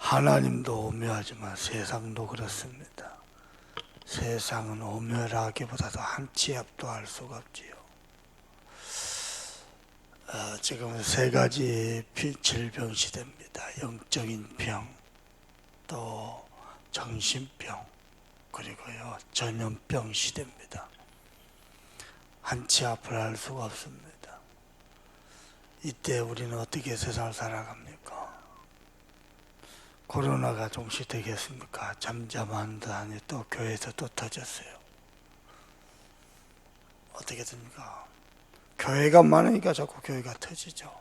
하나님도 오묘하지만 세상도 그렇습니다. 세상은 오묘하기보다도 한치 앞도 알 수가 없지요. 지금 세 가지 질병 시대입니다. 영적인 병, 또 정신병, 그리고요 전염병 시대입니다. 한치 앞을 알 수가 없습니다. 이때 우리는 어떻게 세상을 살아갑니까? 코로나가 종식되겠습니까? 잠잠한 듯하니 또 교회에서 또 터졌어요. 어떻게 됩니까? 교회가 많으니까 자꾸 교회가 터지죠.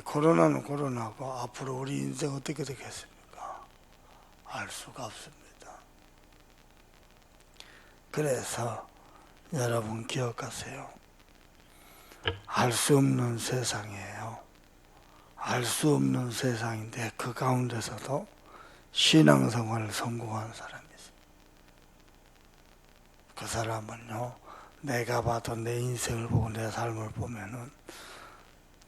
코로나는 코로나고 앞으로 우리 인생 어떻게 되겠습니까? 알 수가 없습니다. 그래서 여러분 기억하세요. 알 수 없는 세상이에요. 알 수 없는 세상인데 그 가운데서도 신앙생활을 성공한 사람이 있어요. 그 사람은요, 내가 봐도 내 인생을 보고 내 삶을 보면은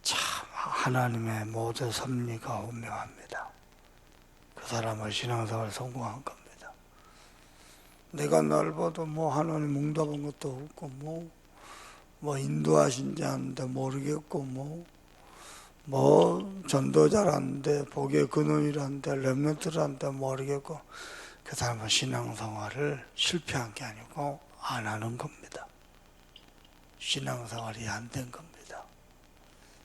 참 하나님의 모든 섭리가 오묘합니다. 그 사람은 신앙생활을 성공한 겁니다. 내가 날 봐도 하나님 응답한 것도 없고 인도하신지 않는데 모르겠고 전도자라는데 복의 근원이라는데 렘넌트라는데 모르겠고, 그 사람은 신앙생활을 실패한 게 아니고 안 하는 겁니다. 신앙생활이 안 된 겁니다.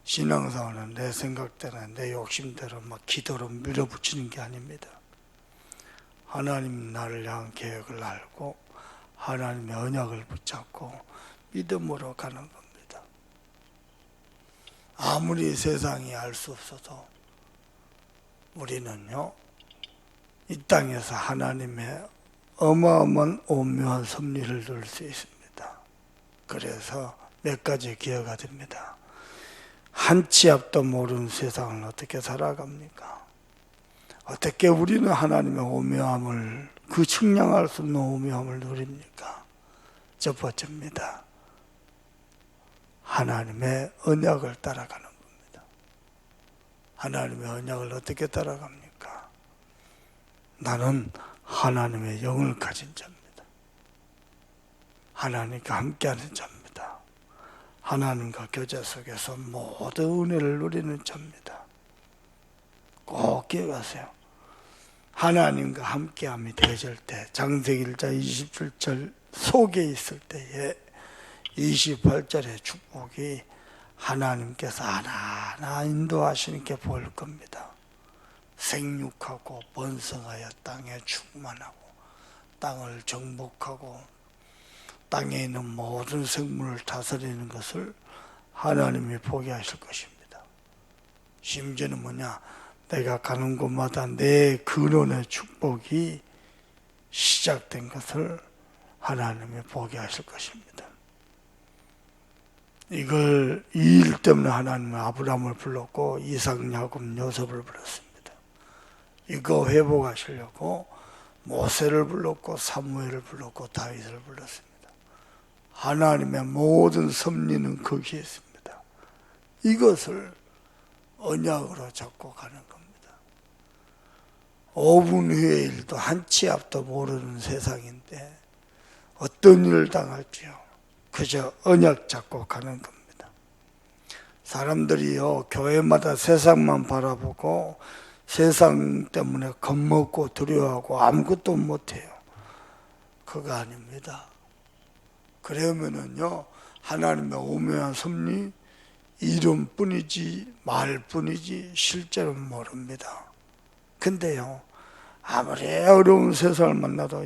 신앙생활은 내 생각대로 내 욕심대로 기도로 밀어붙이는 게 아닙니다. 하나님 나를 향한 계획을 알고 하나님의 언약을 붙잡고 믿음으로 가는 겁니다. 아무리 세상이 알 수 없어도 우리는요, 이 땅에서 하나님의 어마어마한 오묘한 섭리를 누릴 수 있습니다. 그래서 몇 가지 기회가 됩니다. 한치 앞도 모르는 세상을 어떻게 살아갑니까? 어떻게 우리는 하나님의 오묘함을, 그 측량할 수 없는 오묘함을 누립니까? 첫 번째입니다. 하나님의 언약을 따라가는 겁니다. 하나님의 언약을 어떻게 따라갑니까? 나는 하나님의 영을 가진 자입니다. 하나님과 함께하는 자입니다. 하나님과 교제 속에서 모든 은혜를 누리는 자입니다. 꼭 기억하세요. 하나님과 함께함이 되어질 때, 창세기 1장 27절 속에 있을 때에 28절의 축복이 하나님께서 하나하나 인도하시는 게 보일 겁니다. 생육하고 번성하여 땅에 충만하고 땅을 정복하고 땅에 있는 모든 생물을 다스리는 것을 하나님이 보게 하실 것입니다. 심지어는 내가 가는 곳마다 내 근원의 축복이 시작된 것을 하나님이 보게 하실 것입니다. 이 일 때문에 하나님은 아브라함을 불렀고 이삭, 야곱, 요셉을 불렀습니다. 이거 회복하시려고 모세를 불렀고 사무엘을 불렀고 다윗을 불렀습니다. 하나님의 모든 섭리는 거기에 있습니다. 이것을 언약으로 잡고 가는 겁니다. 5분 후의 일도 한치 앞도 모르는 세상인데 어떤 일을 당할지요, 그저 언약 잡고 가는 겁니다. 사람들이요, 교회마다 세상만 바라보고 세상 때문에 겁먹고 두려워하고 아무것도 못해요. 그거 아닙니다. 그러면은요, 하나님의 오묘한 섭리, 이름뿐이지 말뿐이지 실제로는 모릅니다. 근데요, 아무리 어려운 세상을 만나도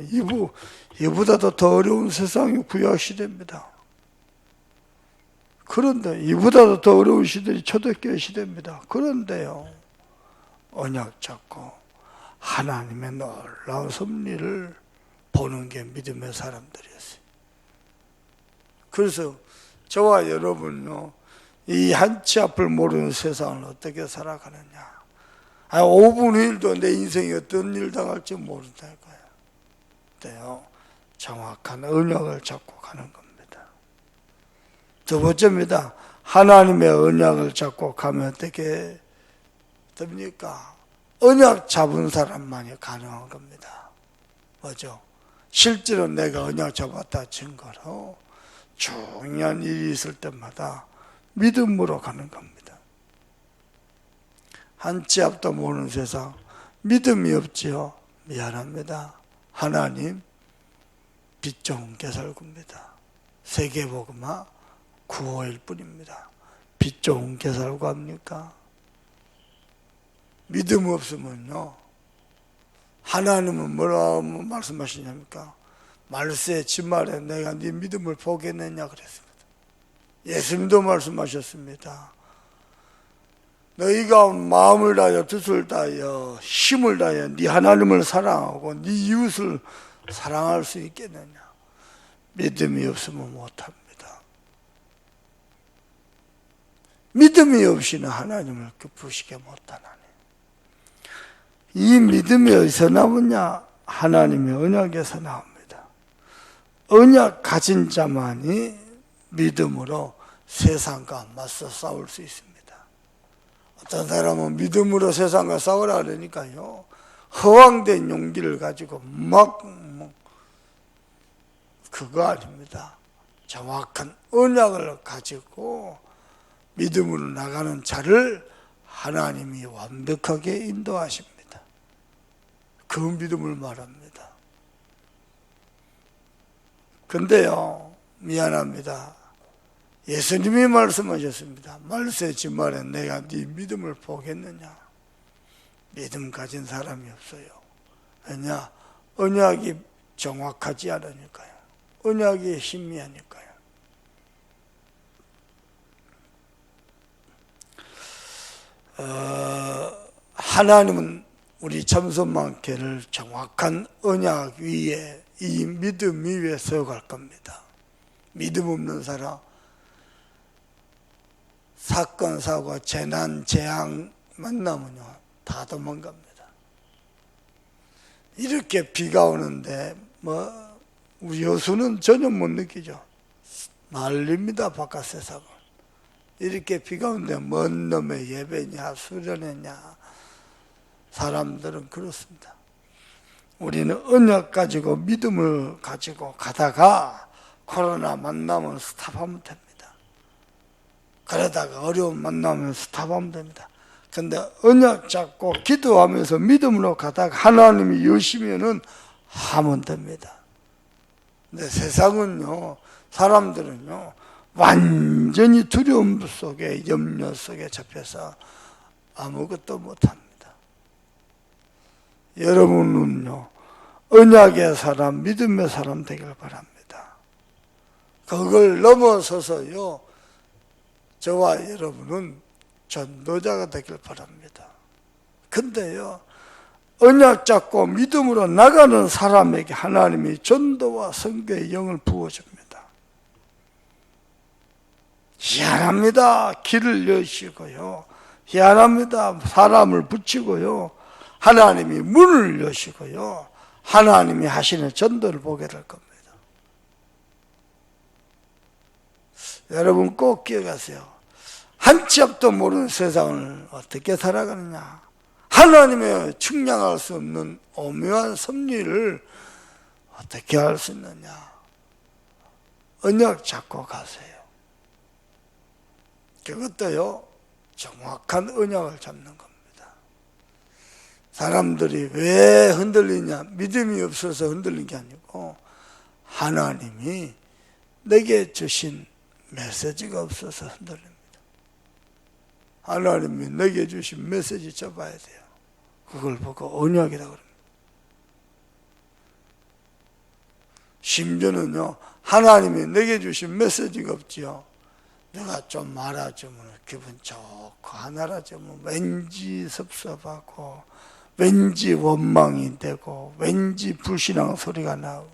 이보다도 더 어려운 세상이 구약시대입니다. 그런데 이보다도 더 어려운 시대이 초대교회 시대입니다. 그런데요, 언약 잡고 하나님의 놀라운 섭리를 보는 게 믿음의 사람들이었어요. 그래서 저와 여러분요, 이 한치 앞을 모르는 세상을 어떻게 살아가느냐. 5분 후일도 내 인생이 어떤 일 당할지 모른다니까요. 그때요, 정확한 언약을 잡고 가는 겁니다. 두 번째입니다. 하나님의 언약을 잡고 가면 어떻게 됩니까? 언약 잡은 사람만이 가능한 겁니다. 뭐죠? 실제로 내가 언약 잡았다 증거로 중요한 일이 있을 때마다 믿음으로 가는 겁니다. 한 치 앞도 모르는 세상, 믿음이 없지요? 미안합니다. 하나님 빛 좋은 개살구입니다. 세계복음화 9호일 뿐입니다. 빛 좋은 개살구 합니까? 믿음 없으면요, 하나님은 뭐라고 말씀하시냐니까? 말세 지말에 내가 네 믿음을 보겠느냐 그랬습니다. 예수님도 말씀하셨습니다. 너희가 마음을 다하여 뜻을 다하여 힘을 다하여 네 하나님을 사랑하고 네 이웃을 사랑할 수 있겠느냐? 믿음이 없으면 못합니다. 믿음이 없이는 하나님을 기쁘시게 못하나니. 이 믿음이 어디서 나오냐? 하나님의 언약에서 나옵니다. 언약 가진 자만이 믿음으로 세상과 맞서 싸울 수 있습니다. 어떤 사람은 믿음으로 세상과 싸우라 그러니까요, 허황된 용기를 가지고 그거 아닙니다. 정확한 언약을 가지고 믿음으로 나가는 자를 하나님이 완벽하게 인도하십니다. 그 믿음을 말합니다. 근데요, 미안합니다. 예수님이 말씀하셨습니다. 말세 지말에 내가 네 믿음을 보겠느냐? 믿음 가진 사람이 없어요. 왜냐? 언약이 정확하지 않으니까요. 언약이 희미하니까요. 하나님은 우리 참선만케를 정확한 언약 위에, 이 믿음 위에 세워갈 겁니다. 믿음 없는 사람, 사건, 사고, 재난, 재앙 만나면요, 다 도망갑니다. 이렇게 비가 오는데, 여수는 전혀 못 느끼죠. 난립니다, 바깥 세상은. 이렇게 비가 오는데, 뭔 놈의 예배냐, 수련회냐, 사람들은 그렇습니다. 우리는 언약 가지고 믿음을 가지고 가다가 코로나 만나면 스탑하면 됩니다. 그러다가 어려움 만나면 스탑하면 됩니다. 근데 언약 잡고 기도하면서 믿음으로 가다가 하나님이 여시면은 하면 됩니다. 근데 세상은요, 사람들은요, 완전히 두려움 속에, 염려 속에 잡혀서 아무것도 못합니다. 여러분은요, 언약의 사람, 믿음의 사람 되길 바랍니다. 그걸 넘어서서요, 저와 여러분은 전도자가 되길 바랍니다. 근데요, 언약 잡고 믿음으로 나가는 사람에게 하나님이 전도와 선교의 영을 부어줍니다. 희한합니다. 길을 여시고요, 희한합니다. 사람을 붙이고요, 하나님이 문을 여시고요, 하나님이 하시는 전도를 보게 될 겁니다. 여러분 꼭 기억하세요. 한 치 앞도 모르는 세상을 어떻게 살아가느냐? 하나님의 측량할 수 없는 오묘한 섭리를 어떻게 할 수 있느냐? 언약 잡고 가세요. 그것도요, 정확한 언약을 잡는 겁니다. 사람들이 왜 흔들리냐? 믿음이 없어서 흔들린 게 아니고 하나님이 내게 주신 메시지가 없어서 흔들립니다. 하나님이 내게 주신 메시지 잡아야 돼요. 그걸 보고 언약이라고 합니다. 심지어는요, 하나님이 내게 주신 메시지가 없지요. 내가 좀 말아주면 기분 좋고, 안 알아주면 왠지 섭섭하고, 왠지 원망이 되고, 왠지 불신앙 소리가 나고,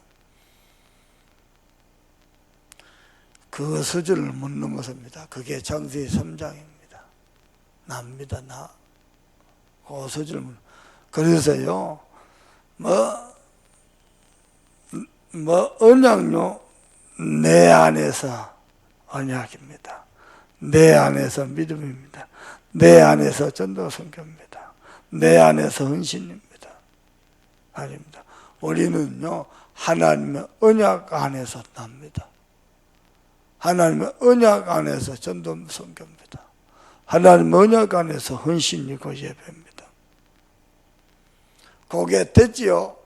그 수준을 못 넘어섭니다. 그게 장세기 3장입니다. 납니다, 나. 그 수준을 못. 그래서요, 언약요, 내 안에서 언약입니다. 내 안에서 믿음입니다. 내 안에서 전도 선교입니다. 내 안에서 헌신입니다. 아닙니다. 우리는요, 하나님의 언약 안에서 납니다. 하나님의 언약 안에서 전도 선교입니다. 하나님의 언약 안에서 헌신이고 예배입니다. 그게 되지요,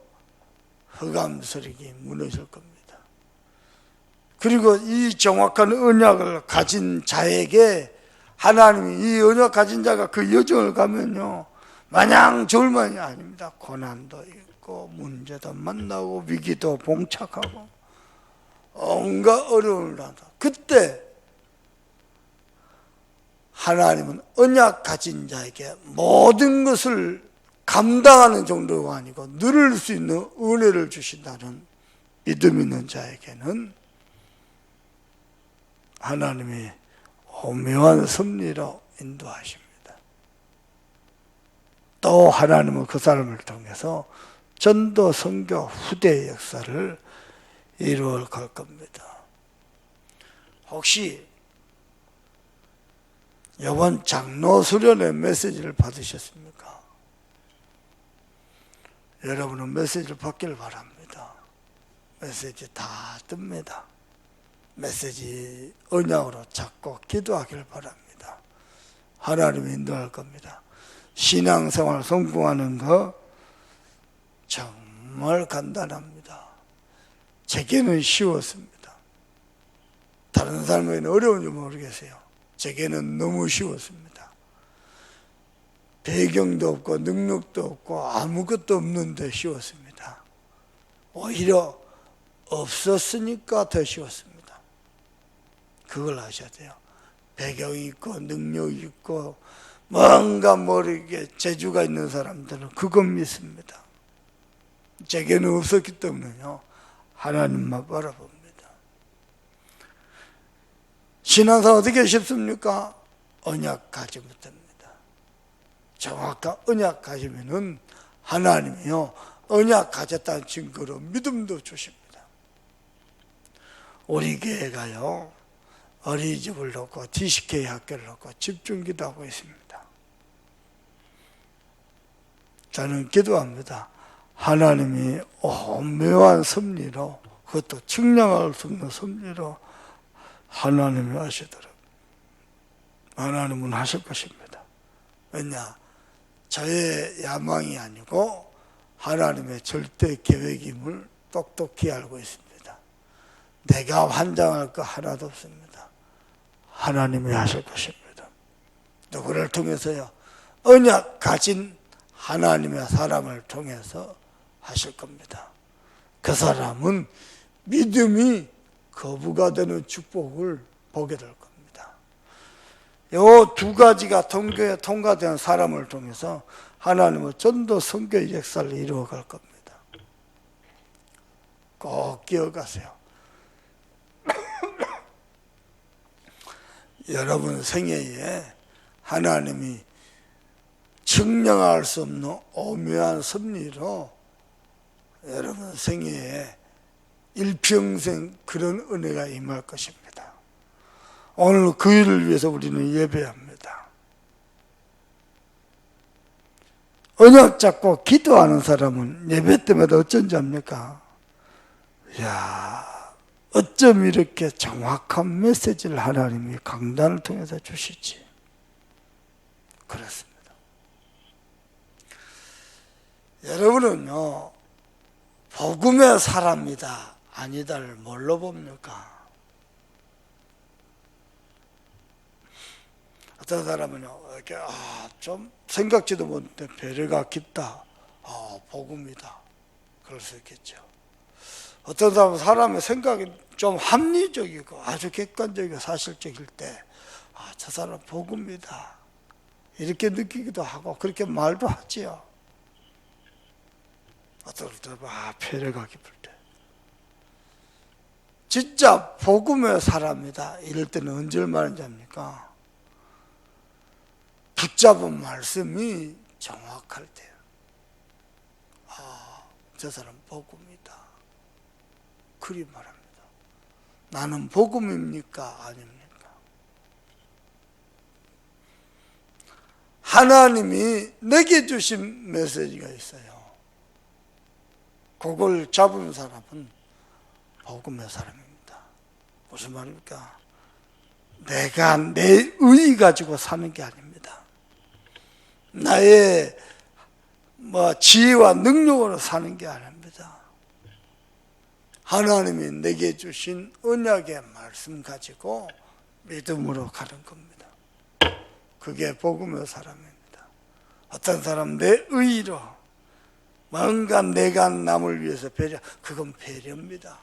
흑암설익이 무너질 겁니다. 그리고 이 정확한 언약을 가진 자에게 하나님이, 이 언약 가진 자가 그 여정을 가면요, 마냥 좋을만이 아닙니다. 고난도 있고 문제도 만나고 위기도 봉착하고 온갖 어려움을 당한다. 그때 하나님은 언약 가진 자에게 모든 것을 감당하는 정도가 아니고 누릴 수 있는 은혜를 주신다는 믿음 있는 자에게는 하나님이 오묘한 섭리로 인도하십니다. 또 하나님은 그 사람을 통해서 전도 선교 후대의 역사를 이루어 갈 겁니다. 혹시 이번 장로 수련회 메시지를 받으셨습니까? 여러분은 메시지를 받기를 바랍니다. 메시지 다 뜹니다. 메시지 언약으로 잡고 기도하기를 바랍니다. 하나님이 인도할 겁니다. 신앙생활 성공하는 거 정말 간단합니다. 제게는 쉬웠습니다. 다른 사람에게는 어려운지 모르겠어요. 제게는 너무 쉬웠습니다. 배경도 없고 능력도 없고 아무것도 없는데 쉬웠습니다. 오히려 없었으니까 더 쉬웠습니다. 그걸 아셔야 돼요. 배경이 있고 능력이 있고 뭔가 모르게 재주가 있는 사람들은 그건 믿습니다. 제게는 없었기 때문에요, 하나님만 바라봅니다. 신앙생활 어떻게 쉽습니까? 언약 가지면 됩니다. 정확한 언약 가지면은 하나님이요, 언약 가졌다는 증거로 믿음도 주십니다. 우리 교회가요, 어린이집을 놓고 DCK 학교를 놓고 집중기도 하고 있습니다. 저는 기도합니다. 하나님이 오묘한 섭리로, 그것도 측량할 수 없는 섭리로 하나님이 하시도록 하나님은 하실 것입니다. 왜냐? 저의 야망이 아니고 하나님의 절대 계획임을 똑똑히 알고 있습니다. 내가 환장할 거 하나도 없습니다. 하나님이 하실 것입니다. 누구를 통해서요? 언약 가진 하나님의 사람을 통해서 하실 겁니다. 그 사람은 믿음이 거부가 되는 축복을 보게 될 겁니다. 이 두 가지가 통과된 사람을 통해서 하나님은 전도 선교의 역사를 이루어 갈 겁니다. 꼭 기억하세요. 여러분 생애에 하나님이 측량할 수 없는 오묘한 섭리로 여러분 생애에 일평생 그런 은혜가 임할 것입니다. 오늘 그 일을 위해서 우리는 예배합니다. 언약 잡고 기도하는 사람은 예배 때마다 어쩐지 압니까? 이야, 어쩜 이렇게 정확한 메시지를 하나님이 강단을 통해서 주시지? 그렇습니다. 여러분은요, 복음의 사람이다, 아니다를 뭘로 봅니까? 어떤 사람은요, 이렇게 좀 생각지도 못해 배려가 깊다, 복음이다, 그럴 수 있겠죠. 어떤 사람은 사람의 생각이 좀 합리적이고 아주 객관적이고 사실적일 때, 저 사람 복음이다, 이렇게 느끼기도 하고 그렇게 말도 하지요. 어떨 때 배려가 깊을 때, 진짜 복음의 사람이다 이럴 때는 언제 말인지 압니까? 붙잡은 말씀이 정확할 때요. 저 사람 복음이다, 그리 말합니다. 나는 복음입니까? 아닙니까? 하나님이 내게 주신 메시지가 있어요. 그걸 잡은 사람은 복음의 사람입니다. 무슨 말입니까? 내가 내 의 가지고 사는 게 아닙니다. 나의 지혜와 능력으로 사는 게 아닙니다. 하나님이 내게 주신 언약의 말씀 가지고 믿음으로 가는 겁니다. 그게 복음의 사람입니다. 어떤 사람 내 의로 뭔가 내가 남을 위해서 배려, 그건 배려입니다.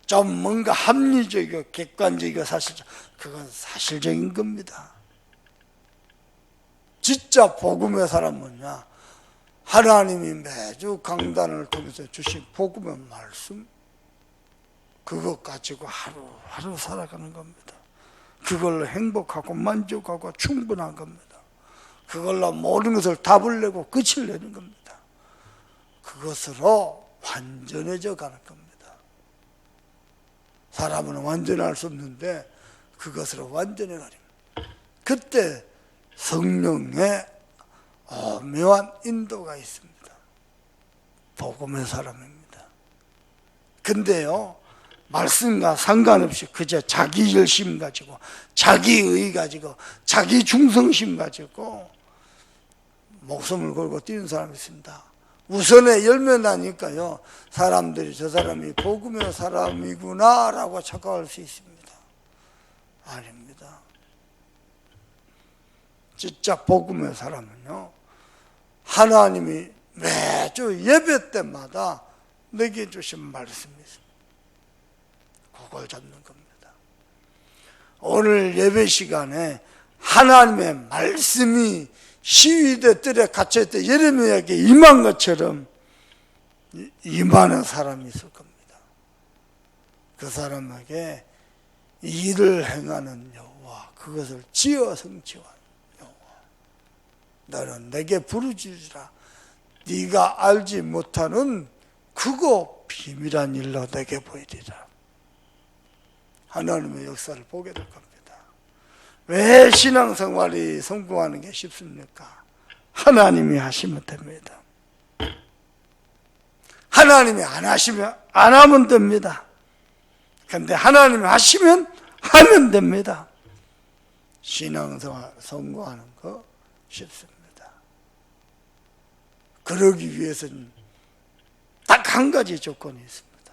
좀 뭔가 합리적이고 객관적이고 사실적, 그건 사실적인 겁니다. 진짜 복음의 사람은 뭐냐? 하나님이 매주 강단을 통해서 주신 복음의 말씀, 그것 가지고 하루하루 살아가는 겁니다. 그걸로 행복하고 만족하고 충분한 겁니다. 그걸로 모든 것을 답을 내고 끝을 내는 겁니다. 그것으로 완전해져 가는 겁니다. 사람은 완전할 수 없는데 그것으로 완전해 가는 겁니다. 그때 성령의 오묘한 인도가 있습니다. 복음의 사람입니다. 근데요, 말씀과 상관없이 그저 자기 열심 가지고, 자기 의 가지고, 자기 중성심 가지고 목숨을 걸고 뛰는 사람이 있습니다. 우선에 열매 나니까요, 사람들이 저 사람이 복음의 사람이구나 라고 착각할 수 있습니다. 아닙니다. 진짜 복음의 사람은요, 하나님이 매주 예배 때마다 내게 주신 말씀이 있습니다. 그걸 잡는 겁니다. 오늘 예배 시간에 하나님의 말씀이 시위대 뜰에 갇혀있던 예레미야에게 임한 것처럼 임하는 사람이 있을 겁니다. 그 사람에게 일을 행하는 여호와, 그것을 지어 성취하는 여호와, 너는 내게 부르짖으라. 네가 알지 못하는 크고 비밀한 일로 내게 보이리라. 하나님의 역사를 보게 될 겁니다. 왜 신앙생활이 성공하는 게 쉽습니까? 하나님이 하시면 됩니다. 하나님이 안 하시면 안 하면 됩니다. 그런데 하나님이 하시면 하면 됩니다. 신앙생활 성공하는 거 쉽습니다. 그러기 위해서는 딱 한 가지 조건이 있습니다.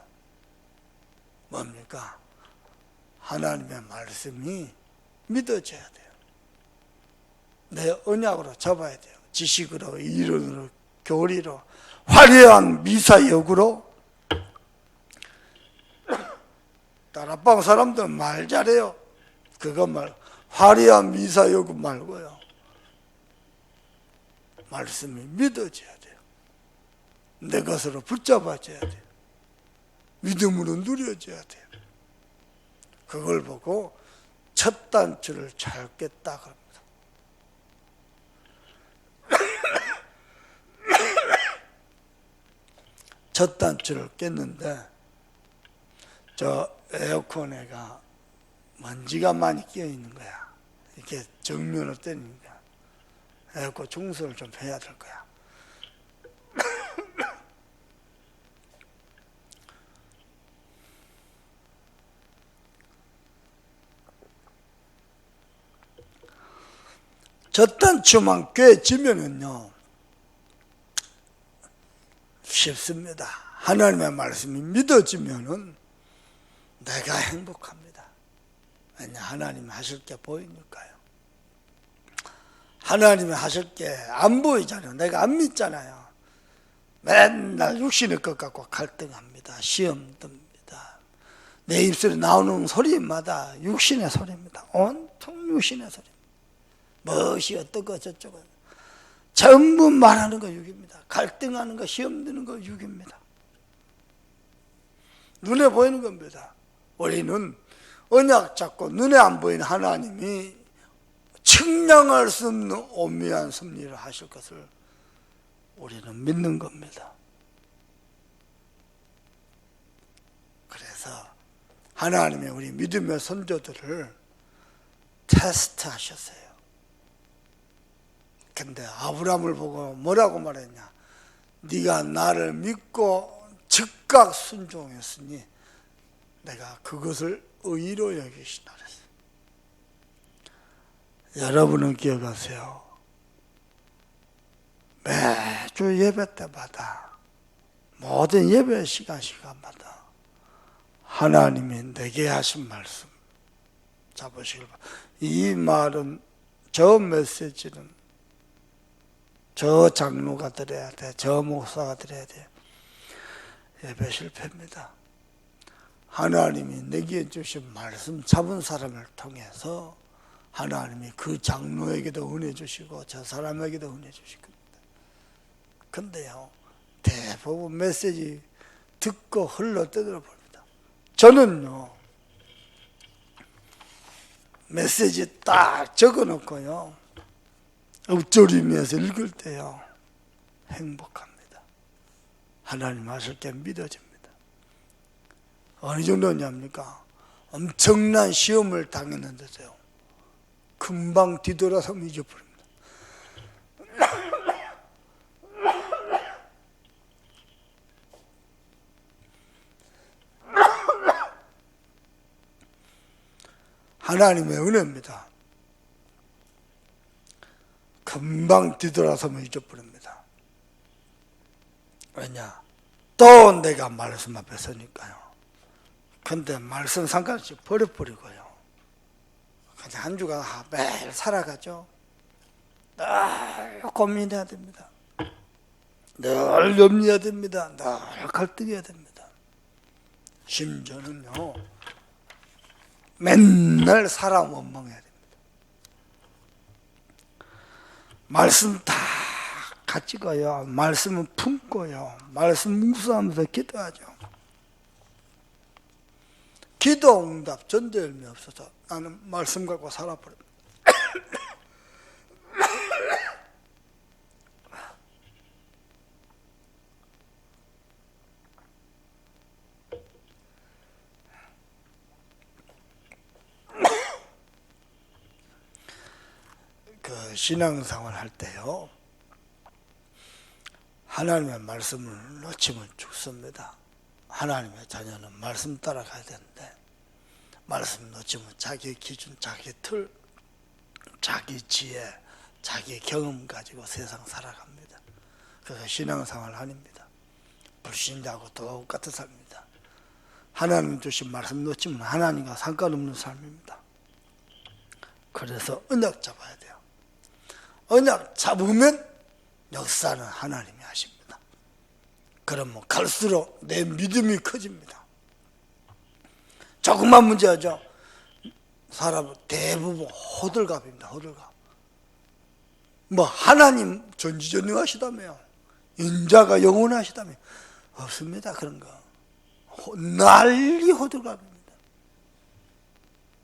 뭡니까? 하나님의 말씀이 믿어져야 돼요. 내 언약으로 잡아야 돼요. 지식으로, 이론으로, 교리로, 화려한 미사역으로. 다락방 사람들은 말 잘해요. 그거 말, 화려한 미사역 말고요. 말씀이 믿어져야 돼요. 내 것으로 붙잡아져야 돼요. 믿음으로 누려져야 돼요. 그걸 보고 첫 단추를 잘 깼다 그럽니다. 첫 단추를 깼는데 저 에어컨에가 먼지가 많이 끼어 있는 거야. 이렇게 정면을 때리니까 에어컨 청소를 좀 해야 될 거야. 첫 단추만 꿰지면은요, 쉽습니다. 하나님의 말씀이 믿어지면은 내가 행복합니다. 왜냐, 하나님이 하실 게 보이니까요. 하나님이 하실 게 안 보이잖아요. 내가 안 믿잖아요. 맨날 육신의 것 갖고 갈등합니다. 시험 듭니다. 내 입술에 나오는 소리마다 육신의 소리입니다. 온통 육신의 소리. 무엇이 어떻고 저쩌고 전부 말하는 거 육입니다. 갈등하는 거, 시험 드는 거 육입니다. 눈에 보이는 겁니다. 우리는 언약 잡고 눈에 안 보이는 하나님이 측량할 수 없는 오묘한 섭리를 하실 것을 우리는 믿는 겁니다. 그래서 하나님이 우리 믿음의 선조들을 테스트 하셨어요. 근데 아브라함을 보고 뭐라고 말했냐? 네가 나를 믿고 즉각 순종했으니 내가 그것을 의로 여기시다 그랬어요. 여러분은 기억하세요. 매주 예배 때마다 모든 예배 시간마다 하나님이 내게 하신 말씀 잡으시길 바랍니다. 이 말은, 저 메시지는 저 장로가 들어야 돼, 저 목사가 들어야 돼. 예배 실패입니다. 하나님이 내게 주신 말씀 잡은 사람을 통해서 하나님이 그 장로에게도 은혜 주시고 저 사람에게도 은혜 주실 겁니다. 근데요, 대부분 메시지 듣고 흘러 떠들어 버립니다. 저는요, 메시지 딱 적어 놓고요, 읊조리면서 읽을 때요, 행복합니다. 하나님 하실 게 믿어집니다. 어느 정도냐입니까? 엄청난 시험을 당했는데도요, 금방 뒤돌아서 잊어버립니다. 하나님의 은혜입니다. 금방 뒤돌아서면 잊어버립니다. 왜냐? 또 내가 말씀 앞에 서니까요. 근데 말씀 상관없이 버려버리고요, 그냥 한 주간 매일 살아가죠. 늘 고민해야 됩니다. 늘 염려해야 됩니다. 늘 갈등해야 됩니다. 심지어는요, 맨날 사람 원망해야 됩니다. 말씀 다 가지고요, 말씀은 품고요, 말씀 묵상하면서 기도하죠. 기도 응답 전도 열매 없어서 나는 말씀 갖고 살아버립니다. 그 신앙생활 할 때요, 하나님의 말씀을 놓치면 죽습니다. 하나님의 자녀는 말씀 따라가야 되는데 말씀 놓치면 자기 기준, 자기 틀, 자기 지혜, 자기 경험 가지고 세상 살아갑니다. 그래서 신앙생활 아닙니다. 불신자하고 똑같은 삶입니다. 하나님 주신 말씀 놓치면 하나님과 상관없는 삶입니다. 그래서 언약 잡아야 돼요. 언약 잡으면 역사는 하나님이 하십니다. 그러면 갈수록 내 믿음이 커집니다. 조금만 문제하죠. 사람은 대부분 호들갑입니다. 호들갑. 뭐 하나님 전지전능하시다며요, 인자가 영원하시다며. 없습니다. 그런 거. 난리 호들갑입니다.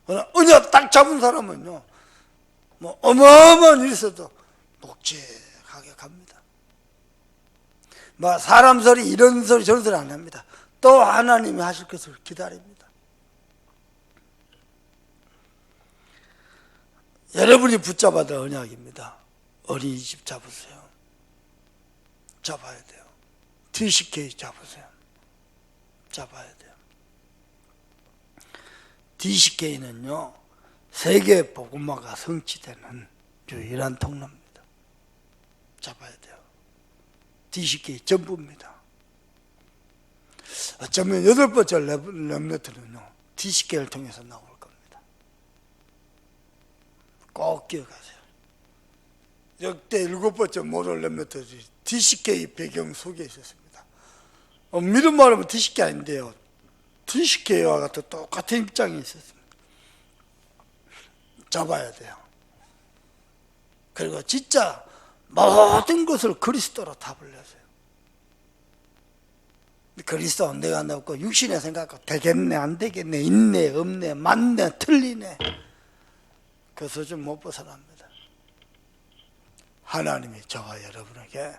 그러나 언약 딱 잡은 사람은요, 뭐 어마어마한 일이 있어도 묵직하게 갑니다. 뭐 사람 소리, 이런 소리 저런 소리 안 합니다. 또 하나님이 하실 것을 기다립니다. 여러분이 붙잡아야 될 언약입니다. 어린이집 잡으세요. 잡아야 돼요. TCK 잡으세요. 잡아야 돼요. TCK는요, 세계 복음화가 성취되는 유일한 통로입니다. 잡아야 돼요. TCK 전부입니다. 어쩌면 8번째 렘넌트는요, TCK를 통해서 나올 겁니다. 꼭 기억하세요. 역대 7번째 모든 렘넌트들이 TCK 배경 속에 있었습니다. 믿음 말하면 TCK 아닌데요, TCK와 같은 똑같은 입장이 있었습니다. 잡아야 돼요. 그리고 진짜 모든 것을 그리스도로 답을 내세요. 그리스도 내가 넣고 육신의 생각하고 되겠네 안 되겠네, 있네 없네, 맞네 틀리네, 그 수준 못 벗어납니다. 하나님이 저와 여러분에게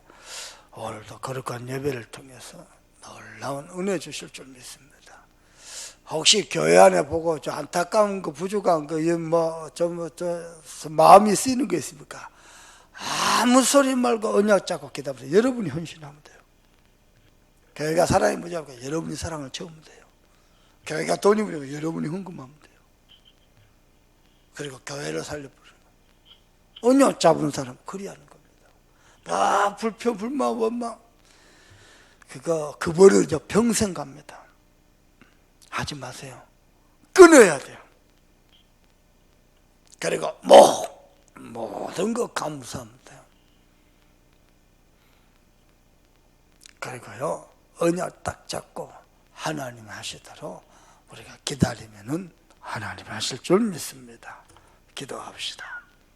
오늘도 거룩한 예배를 통해서 놀라운 은혜 주실 줄 믿습니다. 혹시 교회 안에 보고 저 안타까운 거, 부족한 거, 마음이 쓰이는 거 있습니까? 아무 소리 말고 언약 잡고 기다리세요. 여러분이 헌신하면 돼요. 교회가 사랑이 모자라고 여러분이 사랑을 채우면 돼요. 교회가 돈이 부리고 여러분이 헌금하면 돼요. 그리고 교회를 살려버리고 언약 잡은 사람 그리 하는 겁니다. 불평, 불만, 원망 그 버릇 평생 갑니다. 하지 마세요. 끊어야 돼요. 그리고 모든 거 감사하면 돼요. 그리고요 언약 딱 잡고 하나님 하시도록 우리가 기다리면은 하나님 하실 줄 믿습니다. 기도합시다.